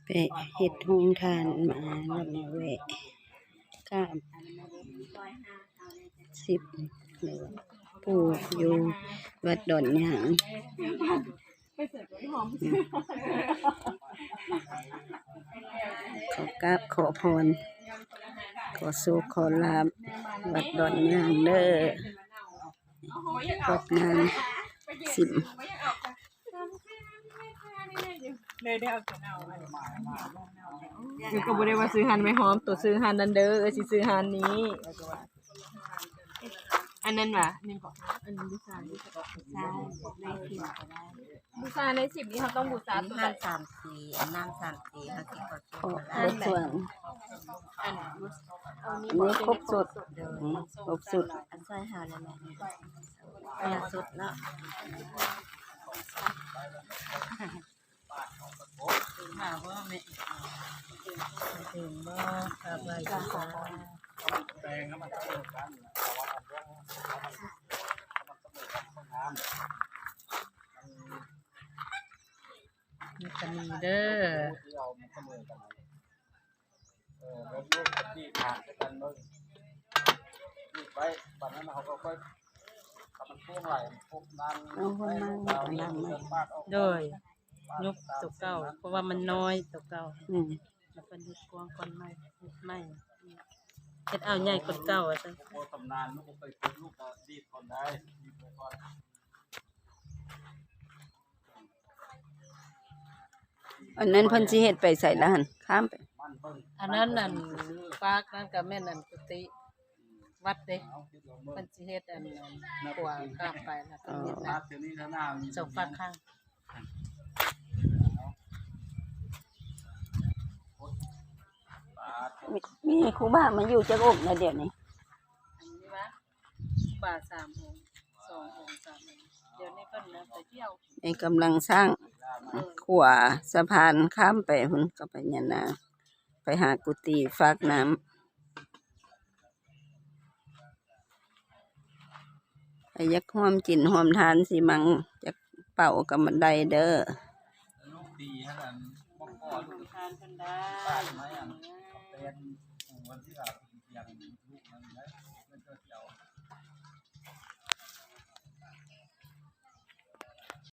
ไปเฮ็ดโรงทานมาแล้วมาแวะข้าม10เลยปู่อยู่วัดดอนยางขอกราบขอพรขอโชคขอลาภวัดดอนยางเด้อวัดงาน10เลยได้เอาตัวเอาคือก็บ่ได้ว่าซื้อหันไม่หอมตัวซื้อหันนั่นเด้อสิซื้อหันนี้อันนั้นว่ะนี่ก็อันนี้บูชานี่ก็บูชาใน10ก็ได้บูชาใน10นี่เขาต้องบูชาตัวละ3 4อันนั้น3 4เขาสิขอ ขอรถส่วนอันนี้ครบสุดครบสุด อันซอยหาแล้วแม่อันสุดเนาะมาบ่แม่ถึงบ่ครับไว้จ้าแปลงให้มันเสมอกันนี่ก็มีเด้อที่เรามันเสมอกันแล้วลูกที่ผ่านกันเนาะนี่ไปบัดนั้นเขาก็ค่อยทำมันพ่วงไหลพวกนั้นโดยยุบตัวเก่าเพราะว่ามันน้อยตัวเก่าแล้วเป็นเฮ็ดกว้างก่อนใหม่เฮ็ดใหม่เฮ็ดเอาใหญ่กว่าเก่าอ่ะจ้ะโอ้ตำนานลูกไปกินลูกก็ดีก่อนได้ดีไปก่อนอันนั้นเพิ่นสิเฮ็ดไปใส่ละหั่นข้ามไปอันนั้นนั่นฝากนั่นก็แม่นนั่นกุฏิวัดเด้เพิ่นสิเฮ็ดอันนั้นกว่าข้ามไปแล้วก็เฮ็ดนะสองฝากข้างมีครูบามาอยู่จักองค์แล้วเดี๋ยวนี้อันนี้วะบาท3องค์2องค์3องค์เดี๋ยวนี้เพิ่นนะไปเที่ยวในกำลังสร้างขวาสะพานข้ามไปพุ่นก็ไปยะนาไปหากุฏิฝากน้ำไปยักห่วมจินห่วมทานสิมังจักเป่ากับบันไดเด้อลูกดีฮะนั่นบ่ก่อลูกทานกันได้บ้านไหมอ่ะเป็นวันที่เราเพียงลูกนั้นได้มันก็เกี่ยว